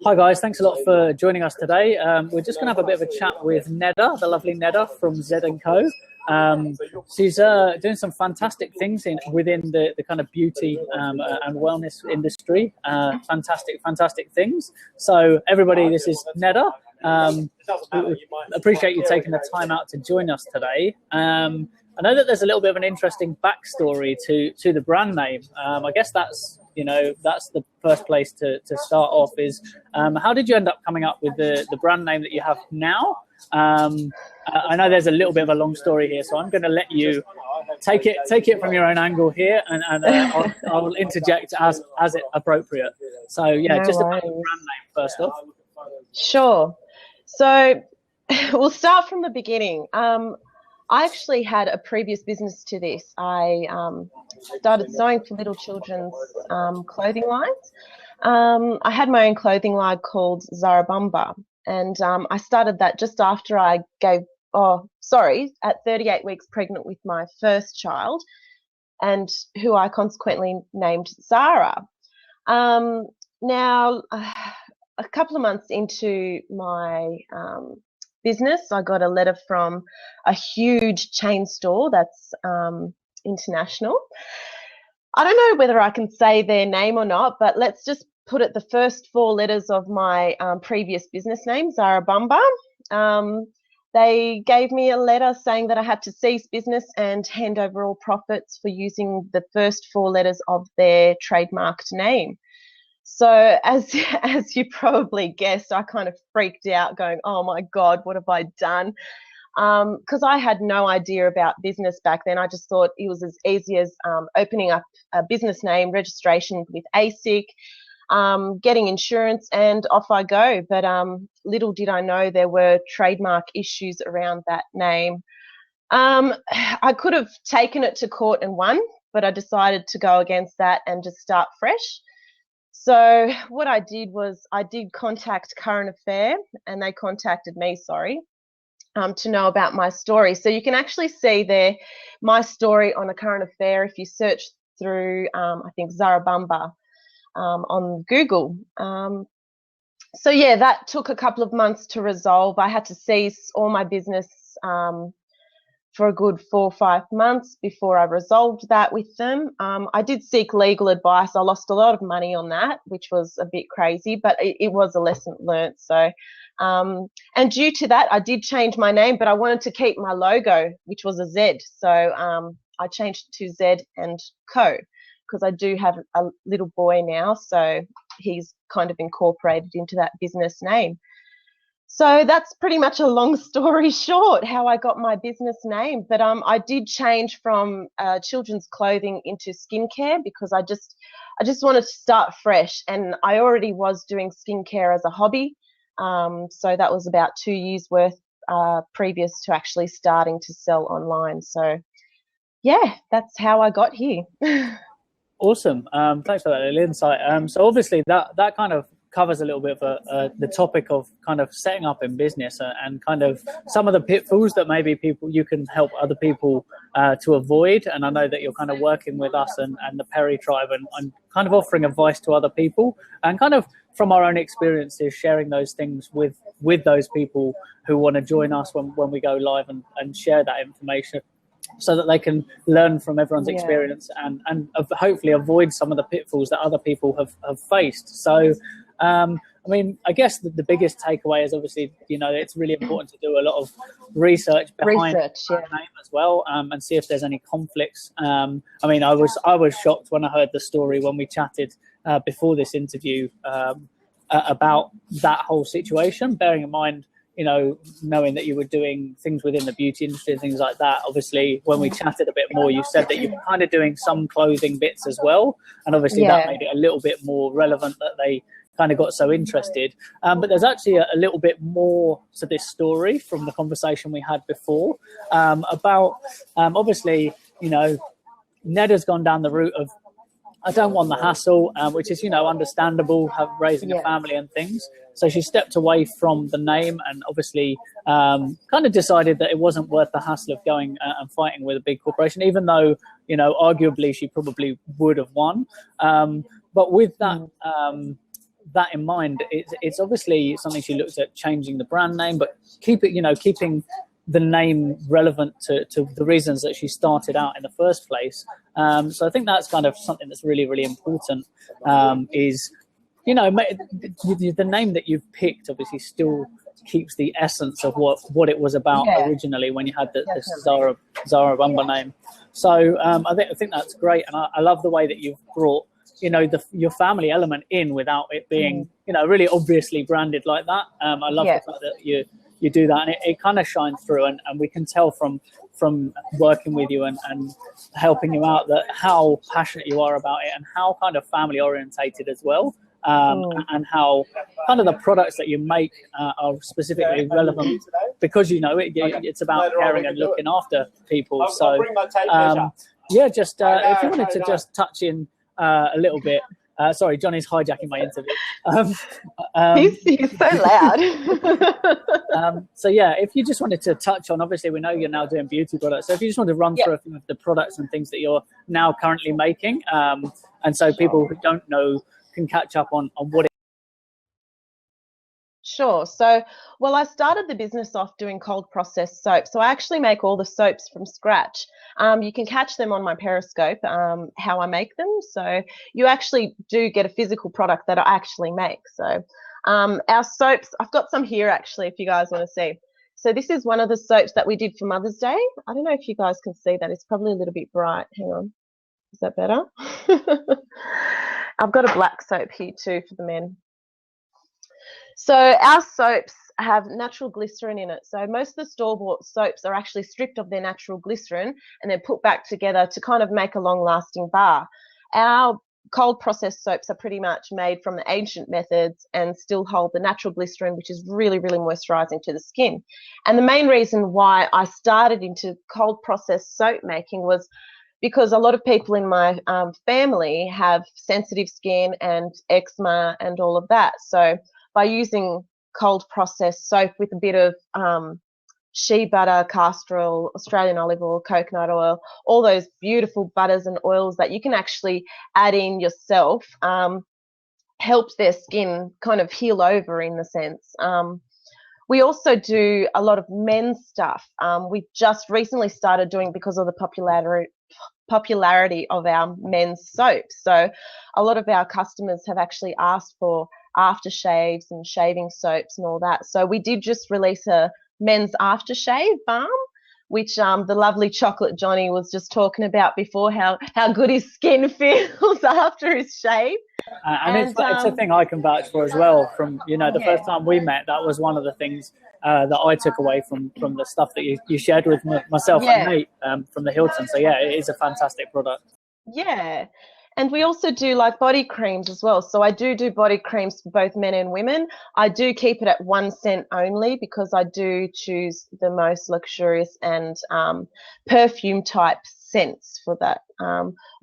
Hi guys, thanks a lot for joining us today. We're just going to have a bit of a chat with Neda, the lovely Neda from Z&Co. She's doing some fantastic things within the kind of beauty and wellness industry. Fantastic things. So everybody, this is Neda. We appreciate you taking the time out to join us today. I know that there's a little bit of an interesting backstory to the brand name. I guess that's the first place to start off is how did you end up coming up with the brand name that you have now? I know there's a little bit of a long story here, so I'm going to let you take it from your own angle here, and I'll interject as it appropriate. So yeah, no just about the brand name first off. Sure. So we'll start from the beginning. I actually had a previous business to this. I started sewing for little children's clothing lines. I had my own clothing line called Zarabumba, and I started that just after I at 38 weeks pregnant with my first child, and who I consequently named Zara. Now, a couple of months into my business, I got a letter from a huge chain store that's international. I don't know whether I can say their name or not, but let's just put it the first four letters of my previous business name, Zarabumba. They gave me a letter saying that I had to cease business and hand over all profits for using the first four letters of their trademarked name. So as you probably guessed, I kind of freaked out going, oh my God, what have I done? Because I had no idea about business back then. I just thought it was as easy as opening up a business name, registration with ASIC, getting insurance, and off I go. But little did I know there were trademark issues around that name. I could have taken it to court and won, but I decided to go against that and just start fresh. So what I did was I did contact Current Affair, and they contacted me, to know about my story. So you can actually see there my story on a Current Affair if you search through, I think, Zarabumba on Google. So yeah, that took a couple of months to resolve. I had to cease all my business for a good 4 or 5 months before I resolved that with them. I did seek legal advice. I lost a lot of money on that, which was a bit crazy, but it was a lesson learnt. So, and due to that, I did change my name, but I wanted to keep my logo, which was a Z. So I changed it to Z&Co because I do have a little boy now, so he's kind of incorporated into that business name. So that's pretty much a long story short, how I got my business name. But I did change from children's clothing into skincare because I just wanted to start fresh, and I already was doing skincare as a hobby. So that was about 2 years worth previous to actually starting to sell online. So yeah, that's how I got here. Awesome. Thanks for that little insight. So obviously that kind of covers a little bit of the topic of kind of setting up in business and kind of some of the pitfalls that maybe you can help other people to avoid. And I know that you're kind of working with us and the Perry Tribe and kind of offering advice to other people and kind of from our own experiences, sharing those things with those people who want to join us when we go live and share that information, so that they can learn from everyone's experience and hopefully avoid some of the pitfalls that other people have faced. So, I mean, I guess the biggest takeaway is obviously, it's really important to do a lot of research behind the name as well, and see if there's any conflicts. I mean, I was shocked when I heard the story when we chatted before this interview about that whole situation, bearing in mind, knowing that you were doing things within the beauty industry and things like that. Obviously, when we chatted a bit more, you said that you're kind of doing some clothing bits as well. And obviously that made it a little bit more relevant that they kind of got so interested. But there's actually a little bit more to this story from the conversation we had before about, obviously, Neda's gone down the route of, I don't want the hassle, which is, understandable, raising a family and things. So she stepped away from the name and obviously kind of decided that it wasn't worth the hassle of going and fighting with a big corporation, even though, arguably she probably would have won. But with that that in mind, it's obviously something she looks at changing the brand name, but keeping the name relevant to the reasons that she started out in the first place. So I think that's kind of something that's really, really important. Is the name that you've picked obviously still keeps the essence of what it was about originally when you had the Zara Bumba name. So I think that's great, and I love the way that you've brought your family element in without it being really obviously branded like that. I love the fact that you do that, and it kind of shines through, and we can tell from working with you and helping you out that how passionate you are about it and how kind of family orientated as well. And how kind of the products that you make are specifically relevant because it's about caring and looking after people. So just if you wanted to just touch in a little bit. Sorry, Johnny's hijacking my interview. He's so loud. So if you just wanted to touch on, obviously we know you're now doing beauty products. So if you just want to run through a few of the products and things that you're now currently making, and so people who don't know can catch up on what it. Sure. So, I started the business off doing cold processed soap. So I actually make all the soaps from scratch. You can catch them on my Periscope, how I make them. So you actually do get a physical product that I actually make. So our soaps, I've got some here actually, if you guys want to see. So this is one of the soaps that we did for Mother's Day. I don't know if you guys can see that. It's probably a little bit bright. Hang on. Is that better? I've got a black soap here too for the men. So our soaps have natural glycerin in it. So most of the store-bought soaps are actually stripped of their natural glycerin and then put back together to kind of make a long-lasting bar. Our cold processed soaps are pretty much made from the ancient methods and still hold the natural glycerin, which is really, really moisturizing to the skin. And the main reason why I started into cold processed soap making was because a lot of people in my family have sensitive skin and eczema and all of that. So by using cold processed soap with a bit of shea butter, castor oil, Australian olive oil, coconut oil, all those beautiful butters and oils that you can actually add in yourself, helps their skin kind of heal over in the sense. We also do a lot of men's stuff. We just recently started doing because of the popularity of our men's soaps. So a lot of our customers have actually asked for aftershaves and shaving soaps and all that. So we did just release a men's aftershave balm, which the lovely chocolate Johnny was just talking about before, how good his skin feels after his shave. And it's a thing I can vouch for as well. From the first time we met, that was one of the things that I took away from the stuff that you shared with myself and Nate from the Hilton. So it is a fantastic product. Yeah. And we also do like body creams as well. So I do body creams for both men and women. I do keep it at 1 cent only because I do choose the most luxurious and perfume type scents for that.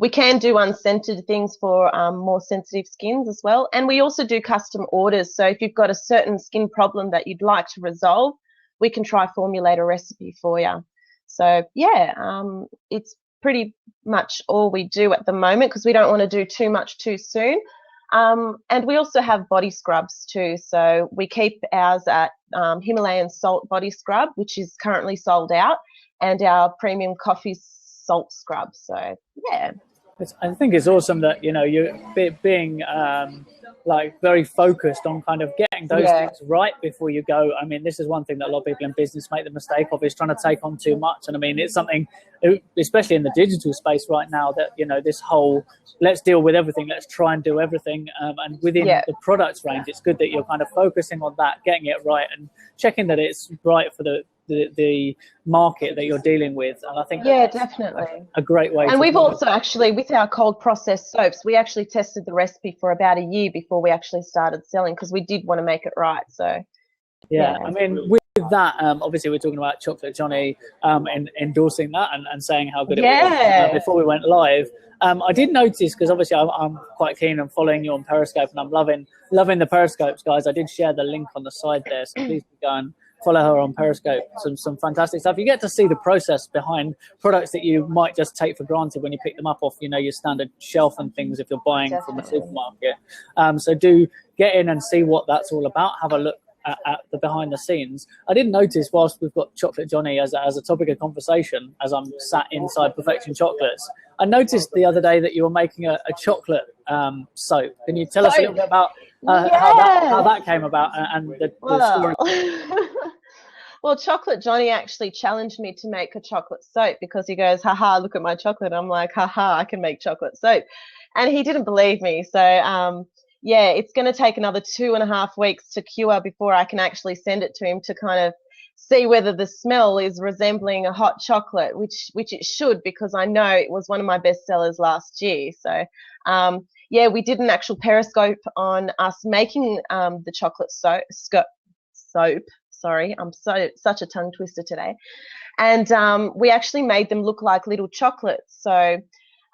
We can do unscented things for more sensitive skins as well. And we also do custom orders. So if you've got a certain skin problem that you'd like to resolve, we can try formulate a recipe for you. So it's pretty much all we do at the moment because we don't want to do too much too soon. And we also have body scrubs too. So we keep ours at Himalayan salt body scrub, which is currently sold out, and our premium coffee salt scrub. So I think it's awesome that you're being like very focused on kind of getting those things right before you go. I mean, this is one thing that a lot of people in business make the mistake of, is trying to take on too much. And I mean, it's something, especially in the digital space right now, that this whole let's deal with everything, let's try and do everything, and within the products range, it's good that you're kind of focusing on that, getting it right and checking that it's right for the market that you're dealing with. And I think definitely a great way. And we've also actually, with our cold processed soaps, we actually tested the recipe for about a year before we actually started selling because we did want to make it right. So I mean, with that, obviously we're talking about Chocolate Johnny and endorsing that and saying how good it was before we went live. I did notice, because obviously I'm quite keen on following you on Periscope, and I'm loving the Periscopes, guys. I did share the link on the side there, so please go follow her on Periscope. Some fantastic stuff. You get to see the process behind products that you might just take for granted when you pick them up off, your standard shelf and things if you're buying from a supermarket. So do get in and see what that's all about. Have a look at the behind the scenes. I didn't notice whilst we've got Chocolate Johnny as a topic of conversation, as I'm sat inside Perfection Chocolates, I noticed the other day that you were making a chocolate soap. Can you tell us a little bit about how that came about and the story? Well, Chocolate Johnny actually challenged me to make a chocolate soap because he goes, haha, look at my chocolate. I'm like, haha, I can make chocolate soap. And he didn't believe me. So, it's going to take another 2.5 weeks to cure before I can actually send it to him to kind of see whether the smell is resembling a hot chocolate, which it should, because I know it was one of my best sellers last year. So, we did an actual Periscope on us making the chocolate soap. Sorry, I'm such a tongue twister today. And we actually made them look like little chocolates. So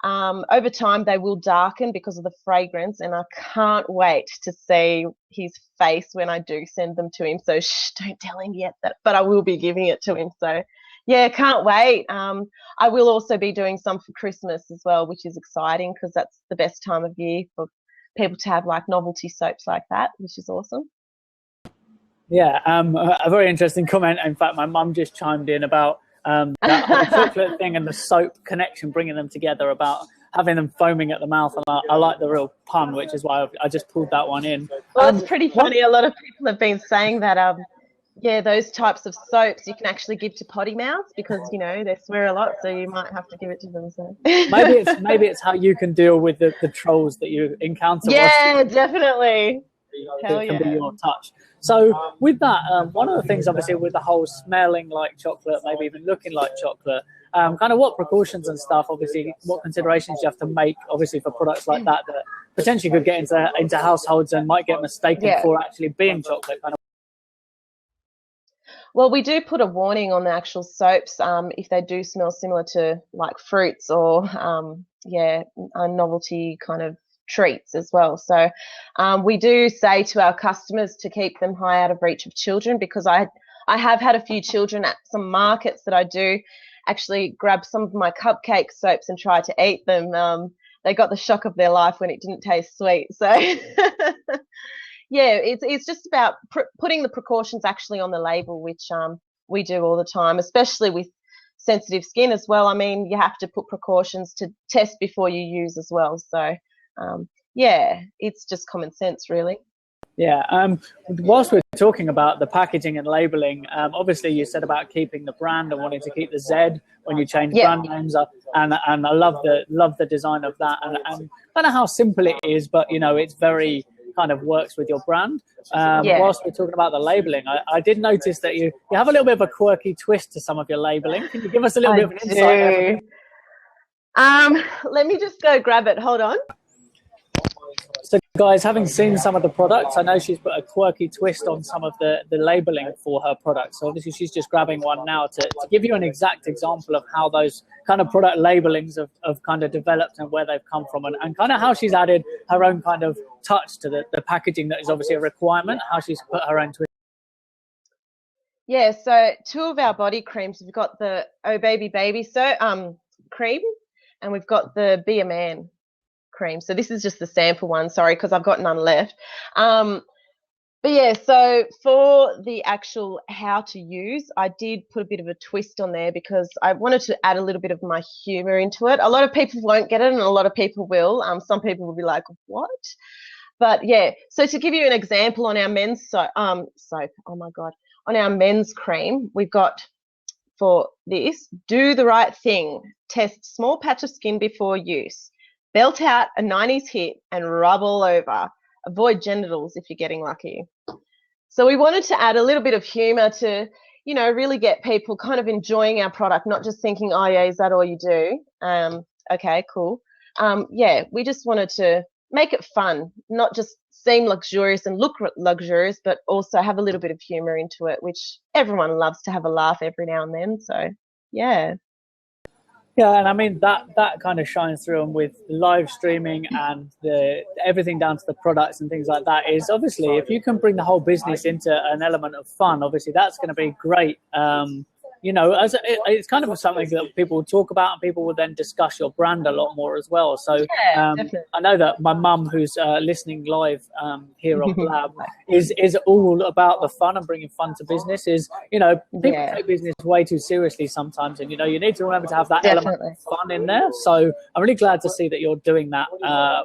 over time, they will darken because of the fragrance, and I can't wait to see his face when I do send them to him. So don't tell him yet, but I will be giving it to him. So, can't wait. I will also be doing some for Christmas as well, which is exciting because that's the best time of year for people to have like novelty soaps like that, which is awesome. Yeah, a very interesting comment. In fact, my mum just chimed in about that whole chocolate thing and the soap connection, bringing them together, about having them foaming at the mouth. And I like the real pun, which is why I just pulled that one in. Well, it's pretty funny. A lot of people have been saying that, those types of soaps you can actually give to potty mouths because, they swear a lot, so you might have to give it to them. So. maybe it's how you can deal with the trolls that you encounter. Yeah, definitely. It can be your touch. So with that, one of the things, obviously, with the whole smelling like chocolate, maybe even looking like chocolate, kind of what precautions and stuff, obviously, what considerations you have to make, obviously, for products like that potentially could get into households and might get mistaken for actually being chocolate. Well, we do put a warning on the actual soaps if they do smell similar to like fruits or, novelty kind of treats as well. So we do say to our customers to keep them high out of reach of children, because I have had a few children at some markets that I do actually grab some of my cupcake soaps and try to eat them. They got the shock of their life when it didn't taste sweet. So it's just about putting the precautions actually on the label, which we do all the time, especially with sensitive skin as well. I mean, you have to put precautions to test before you use as well. So it's just common sense, really. Yeah. Whilst we're talking about the packaging and labeling, obviously you said about keeping the brand and wanting to keep the Z when you change brand names, and I love the design of that, and kind of how simple it is, but it's very kind of works with your brand. Whilst we're talking about the labeling, I did notice that you have a little bit of a quirky twist to some of your labeling. Can you give us a little bit of an insight? Let me just go grab it. Hold on. So, guys, having seen some of the products, I know she's put a quirky twist on some of the labeling for her products. So, obviously, she's just grabbing one now to give you an exact example of how those kind of product labelings have kind of developed and where they've come from, and kind of how she's added her own kind of touch to the packaging that is obviously a requirement, how she's put her own twist. Yeah, so 2 of our body creams, we've got the Oh Baby cream, and we've got the Be a Man cream. So this is just the sample one, sorry, because I've got none left. So for the actual how to use, I did put a bit of a twist on there because I wanted to add a little bit of my humor into it. A lot of people won't get it and a lot of people will. Some people will be like, what? But so to give you an example, on our men's soap, on our men's cream, we've got, for this, do the right thing, test small patch of skin before use, belt out a 90s hit and rub all over, avoid genitals if you're getting lucky. So we wanted to add a little bit of humor to, really get people kind of enjoying our product, not just thinking, oh yeah, is that all you do? Okay, cool. We just wanted to make it fun, not just seem luxurious and look luxurious, but also have a little bit of humor into it, which everyone loves to have a laugh every now and then. So, yeah. Yeah, and I mean that kind of shines through, and with live streaming and the everything down to the products and things like that, is obviously if you can bring the whole business into an element of fun, obviously that's going to be great. As it's kind of something that people will talk about, and people will then discuss your brand a lot more as well. So Yeah, definitely. I know that my mum, who's listening live here on Blab, is all about the fun and bringing fun to business. People Yeah, take business way too seriously sometimes, and you need to remember to have that element definitely. of fun in there. So I'm really glad to see that you're doing that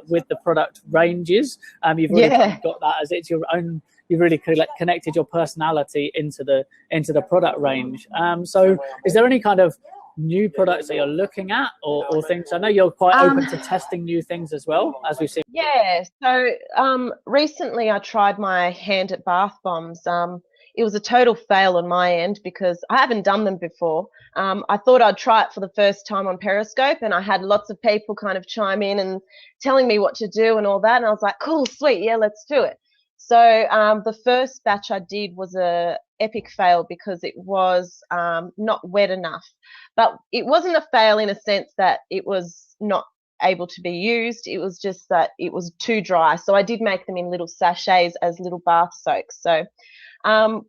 with the product ranges. You've already Yeah. got that as it's your own. You've really connected your personality into the product range. So is there any kind of new products that you're looking at, or things? I know you're quite open to testing new things as well, as we see. Yeah. So recently I tried my hand at bath bombs. It was a total fail on my end because I haven't done them before. I thought I'd try it for the first time on Periscope, and I had lots of people kind of chime in and telling me what to do and all that. And I was like, cool, sweet, yeah, let's do it. So the first batch I did was a epic fail because it was not wet enough. But it wasn't a fail in a sense that it was not able to be used. It was just that it was too dry. So I did make them in little sachets as little bath soaks. So I'll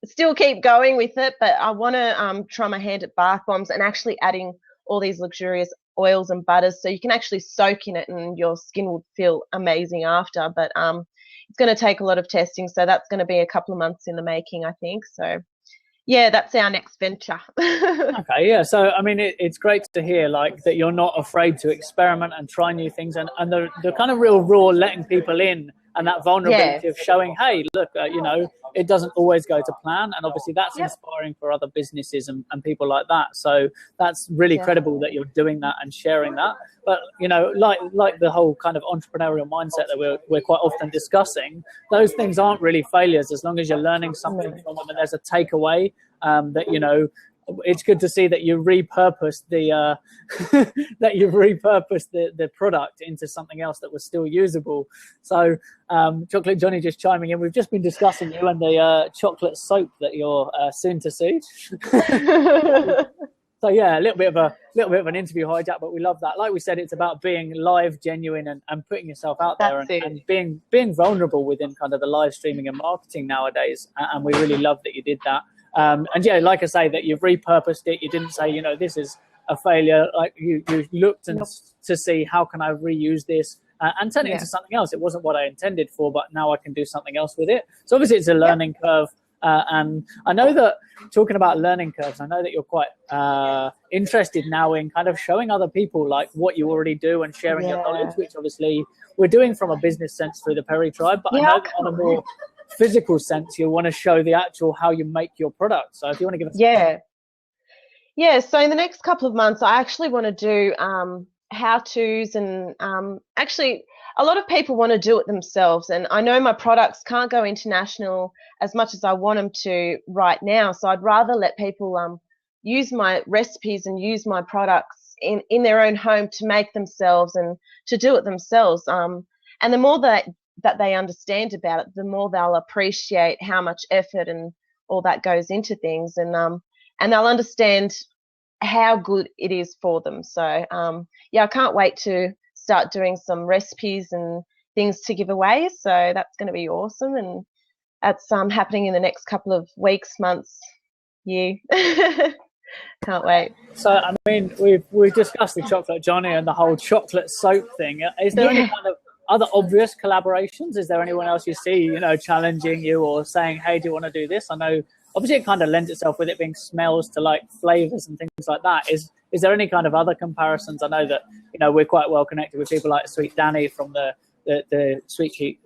still keep going with it, but I want to try my hand at bath bombs and actually adding all these luxurious oils and butters so you can actually soak in it and your skin will feel amazing after. But it's going to take a lot of testing, so that's going to be a couple of months in the making, I think. So yeah, that's our next venture. Okay, yeah. So I mean, it's great to hear like that you're not afraid to experiment and try new things, and the kind of real raw letting people in, and that vulnerability Yeah. of showing, hey, look, it doesn't always go to plan, and obviously that's Yep. inspiring for other businesses and people like that. So that's really credible that you're doing that and sharing that. But like the whole kind of entrepreneurial mindset that we're quite often discussing, those things aren't really failures as long as you're learning something from them and there's a takeaway. It's good to see that you repurposed the product into something else that was still usable. So Chocolate Johnny just chiming in. We've just been discussing you and the chocolate soap that you're soon to see. So yeah, a little bit of an interview hijack, but we love that. Like we said, it's about being live, genuine, and putting yourself out there and being vulnerable within kind of the live streaming and marketing nowadays. And we really love that you did that. And yeah, like I say, that you've repurposed it. You didn't say, this is a failure. Like you looked to see how can I reuse this and turn it into something else. It wasn't what I intended for, but now I can do something else with it. So obviously it's a learning curve. And I know that talking about learning curves, I know that you're quite interested now in kind of showing other people like what you already do and sharing your knowledge, which obviously we're doing from a business sense through the Perry Tribe. But I know that on a more physical sense, you want to show the actual how you make your product. So if you want to give us so in the next couple of months I actually want to do how-tos and actually a lot of people want to do it themselves, and I know my products can't go international as much as I want them to right now, so I'd rather let people use my recipes and use my products in their own home to make themselves and to do it themselves, and the more that they understand about it, the more they'll appreciate how much effort and all that goes into things, and they'll understand how good it is for them. So I can't wait to start doing some recipes and things to give away. So that's going to be awesome, and that's happening in the next couple of weeks, months, year. Can't wait. So I mean, we've discussed the Chocolate Johnny and the whole chocolate soap thing. Is there any kind of other obvious collaborations? Is there anyone else you see, challenging you or saying, hey, do you want to do this? I know obviously it kind of lends itself with it being smells to like flavors and things like that. Is there any kind of other comparisons? I know that, we're quite well connected with people like Sweet Danny from the Sweet Cheeks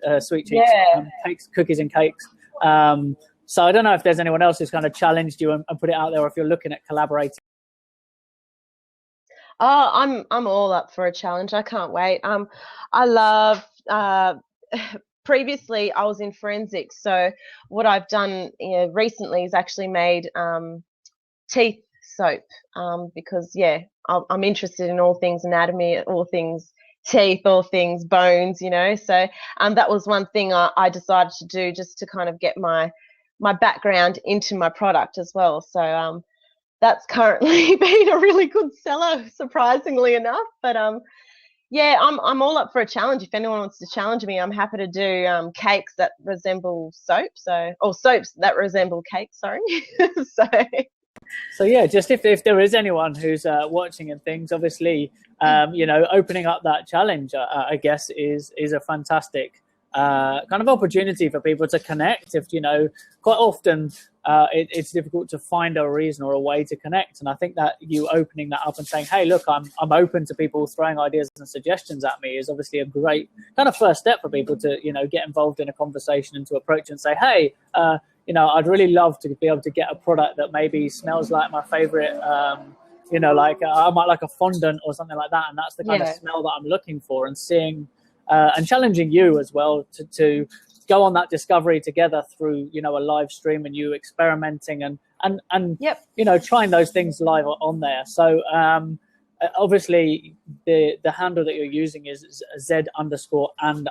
cakes, cookies and cakes. So I don't know if there's anyone else who's kind of challenged you and put it out there, or if you're looking at collaborating. Oh, I'm all up for a challenge. I can't wait. I love. Previously, I was in forensics, so what I've done recently is actually made teeth soap because I'm interested in all things anatomy, all things teeth, all things bones. So that was one thing I decided to do just to kind of get my background into my product as well. So that's currently been a really good seller, surprisingly enough. But yeah, I'm all up for a challenge. If anyone wants to challenge me, I'm happy to do cakes that resemble soap. Or soaps that resemble cakes. Sorry. So yeah, just if there is anyone who's watching and things, obviously, opening up that challenge, I guess, is a fantastic kind of opportunity for people to connect. If quite often it's difficult to find a reason or a way to connect, and I think that you opening that up and saying, "Hey, look, I'm open to people throwing ideas and suggestions at me," is obviously a great kind of first step for people to get involved in a conversation and to approach and say, "Hey, I'd really love to be able to get a product that maybe smells like my favorite." Like I might like a fondant or something like that, and that's the kind of smell that I'm looking for, and seeing and challenging you as well to go on that discovery together through a live stream, and you experimenting and trying those things live on there. So obviously the handle that you're using is Z_and_co, and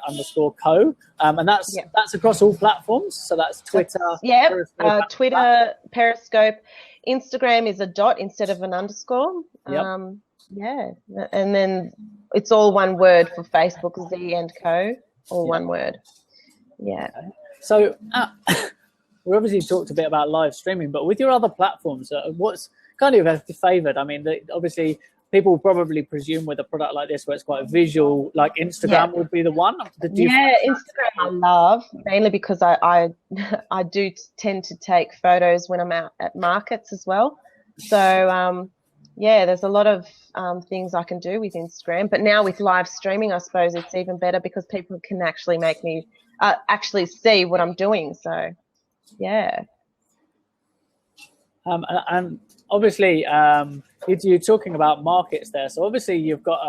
that's across all platforms. So that's Twitter, Periscope, Twitter, Periscope. Instagram is a dot instead of an underscore. And then it's all one word for Facebook, Z&Co, all one word. Yeah. So we obviously talked a bit about live streaming, but with your other platforms, what's kind of favoured? I mean, obviously people probably presume with a product like this where it's quite visual, like Instagram would be the one. Instagram I love, mainly because I do tend to take photos when I'm out at markets as well. So there's a lot of things I can do with Instagram. But now with live streaming, I suppose it's even better because people can actually make me actually see what I'm doing. So, yeah. And obviously, you're talking about markets there. So obviously, you've got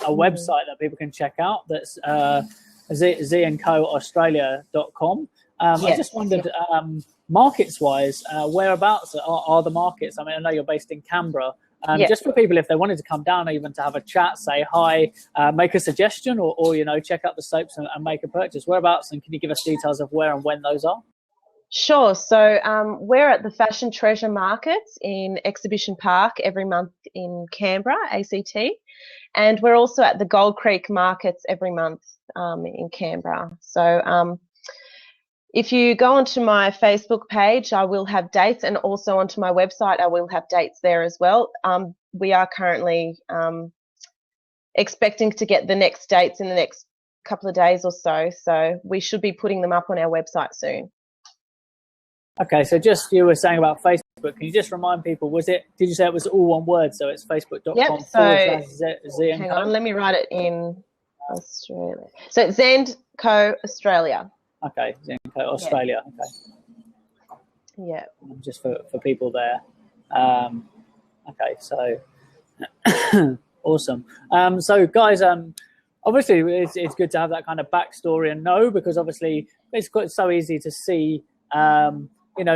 a website that people can check out. That's Z&CoAustralia.com. I just wondered, markets-wise, whereabouts are the markets? I mean, I know you're based in Canberra. Just for people, if they wanted to come down, even to have a chat, say hi, make a suggestion, or check out the soaps and make a purchase. Whereabouts, and can you give us details of where and when those are? Sure. So we're at the Fashion Treasure Markets in Exhibition Park every month in Canberra, ACT, and we're also at the Gold Creek Markets every month in Canberra. So if you go onto my Facebook page, I will have dates, and also onto my website, I will have dates there as well. We are currently expecting to get the next dates in the next couple of days or so. So we should be putting them up on our website soon. Okay, so just you were saying about Facebook. Can you just remind people, did you say it was all one word? So it's facebook.com/Z&Co. Hang on, let me write it in Australia. So it's Z&Co Australia. Okay, Z&Co Australia. Okay. Yeah. Just for people there. Okay, so awesome. So guys, obviously it's good to have that kind of backstory and know, because obviously it's so easy to see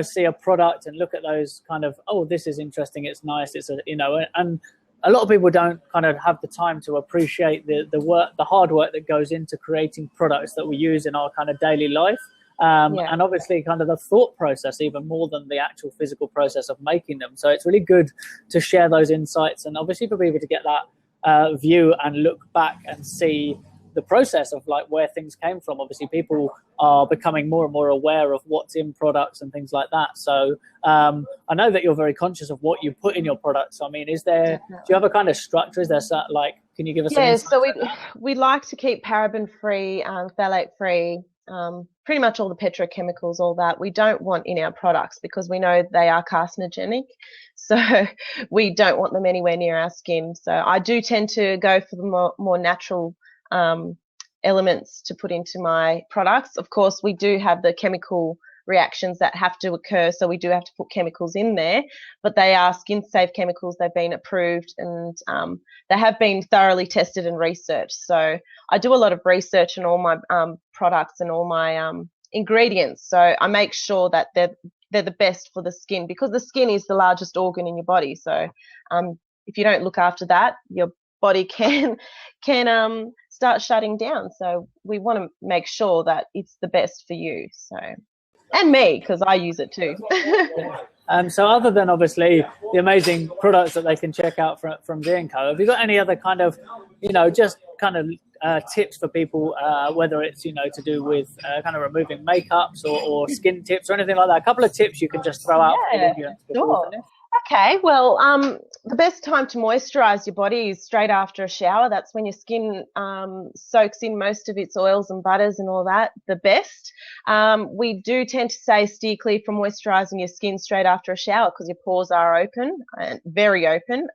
see a product and look at those kind of, oh, this is interesting, it's nice, it's and a lot of people don't kind of have the time to appreciate the work, the hard work that goes into creating products that we use in our kind of daily life. And obviously kind of the thought process even more than the actual physical process of making them. So it's really good to share those insights, and obviously for people to get that view and look back and see the process of like where things came from. Obviously people are becoming more and more aware of what's in products and things like that. So I know that you're very conscious of what you put in your products. I mean, do you have a kind of structure? Is there can you give us so we like to keep paraben free, phthalate free, pretty much all the petrochemicals, all that we don't want in our products, because we know they are carcinogenic. So we don't want them anywhere near our skin. So I do tend to go for the more natural elements to put into my products. Of course, we do have the chemical reactions that have to occur, so we do have to put chemicals in there, but they are skin safe chemicals. They've been approved, and they have been thoroughly tested and researched. So I do a lot of research on all my products and all my ingredients, so I make sure that they're the best for the skin, because the skin is the largest organ in your body. So if you don't look after that, your body can start shutting down. So we want to make sure that it's the best for you. So, and me, because I use it too. So other than obviously the amazing products that they can check out from D&Co, have you got any other kind of, just kind of tips for people, whether it's, to do with kind of removing makeups or skin tips or anything like that? A couple of tips you can just throw out for the audience before we finish. Okay, well, the best time to moisturize your body is straight after a shower. That's when your skin soaks in most of its oils and butters and all that, the best. We do tend to say steer clear from moisturizing your skin straight after a shower because your pores are open, and very open.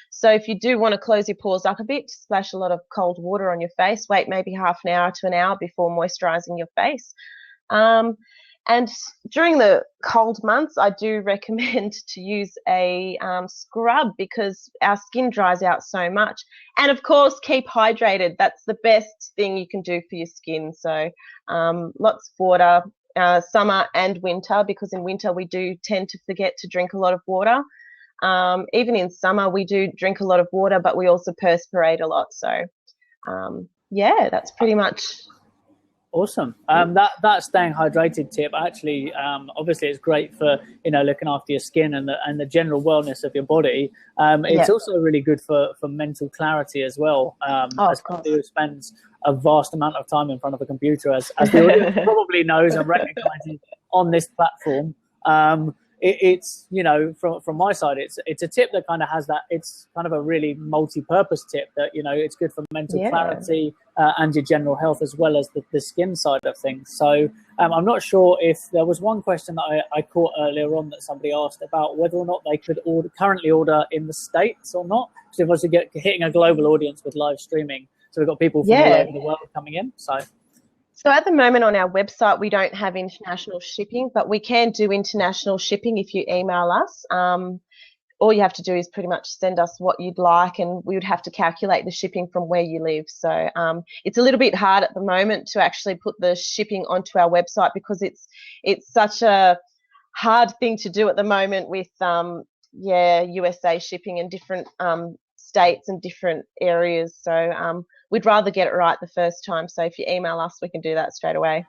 So if you do want to close your pores up a bit, splash a lot of cold water on your face, wait maybe half an hour to an hour before moisturizing your face. And during the cold months, I do recommend to use a scrub because our skin dries out so much. And of course, keep hydrated. That's the best thing you can do for your skin. So lots of water, summer and winter, because in winter we do tend to forget to drink a lot of water. Even in summer, we do drink a lot of water, but we also perspirate a lot. So yeah, that's pretty much. Awesome. That staying hydrated tip actually, obviously, it's great for looking after your skin and the general wellness of your body. It's also really good for mental clarity as well. As somebody who spends a vast amount of time in front of a computer, as the audience probably knows and recognizes on this platform. It's from my side, it's a tip that kind of has that. It's kind of a really multi-purpose tip that it's good for mental clarity and your general health as well as the skin side of things. So I'm not sure if there was one question that I caught earlier on that somebody asked about whether or not they could currently order in the States or not. So if I was to hitting a global audience with live streaming, so we've got people from all over the world coming in. So at the moment on our website, we don't have international shipping, but we can do international shipping if you email us. All you have to do is pretty much send us what you'd like, and we would have to calculate the shipping from where you live. So it's a little bit hard at the moment to actually put the shipping onto our website because it's such a hard thing to do at the moment with USA shipping and different states and different areas. So we'd rather get it right the first time. So if you email us, we can do that straight away.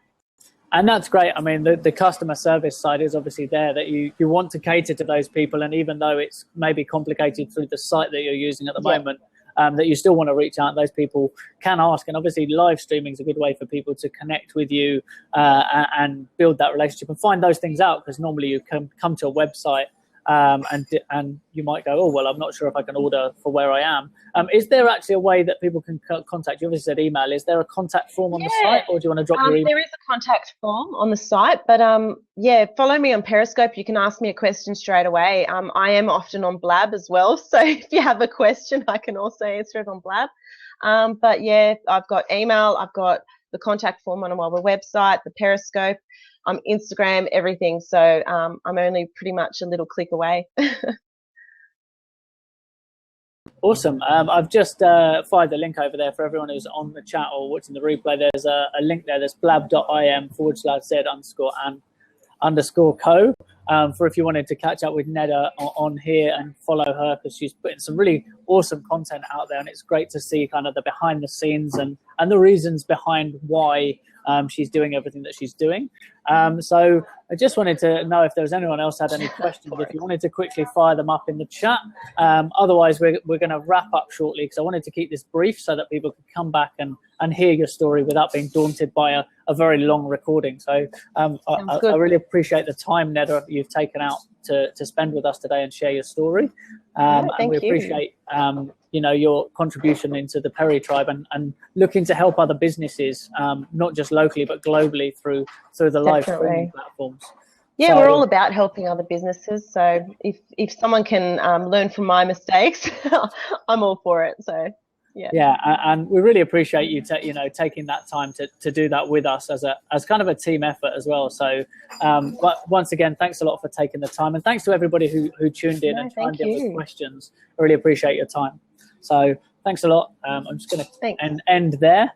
And that's great. I mean, the customer service side is obviously there, that you want to cater to those people. And even though it's maybe complicated through the site that you're using at the moment, that you still want to reach out, those people can ask. And obviously live streaming is a good way for people to connect with you and build that relationship and find those things out, because normally you can come to a website and you might go, oh, well, I'm not sure if I can order for where I am. Is there actually a way that people can contact you? Obviously said email. Is there a contact form on the site, or do you want to drop your email? There is a contact form on the site, but follow me on Periscope. You can ask me a question straight away. I am often on Blab as well, so if you have a question, I can also answer it on Blab. But yeah, I've got email, I've got the contact form on our website, the Periscope, Instagram, everything. So I'm only pretty much a little click away. Awesome. I've just fired the link over there for everyone who's on the chat or watching the replay. There's a link there. There's blab.im/Z_co for if you wanted to catch up with Neda on here and follow her, because she's putting some really awesome content out there, and it's great to see kind of the behind the scenes and the reasons behind why she's doing everything that she's doing. So I just wanted to know if there was anyone else had any questions, if you wanted to quickly fire them up in the chat. Otherwise, we're going to wrap up shortly, because I wanted to keep this brief so that people could come back and hear your story without being daunted by a very long recording. So I really appreciate the time, Neda, you've taken out to spend with us today and share your story. And we appreciate your contribution into the Perry tribe and looking to help other businesses, not just locally but globally through the live streaming platforms. Yeah, we're all about helping other businesses. So if someone can learn from my mistakes, I'm all for it. So yeah, and we really appreciate you taking that time to do that with us as kind of a team effort as well. So but once again, thanks a lot for taking the time, and thanks to everybody who tuned in and chimed in with questions. I really appreciate your time. So thanks a lot. I'm just going to end there.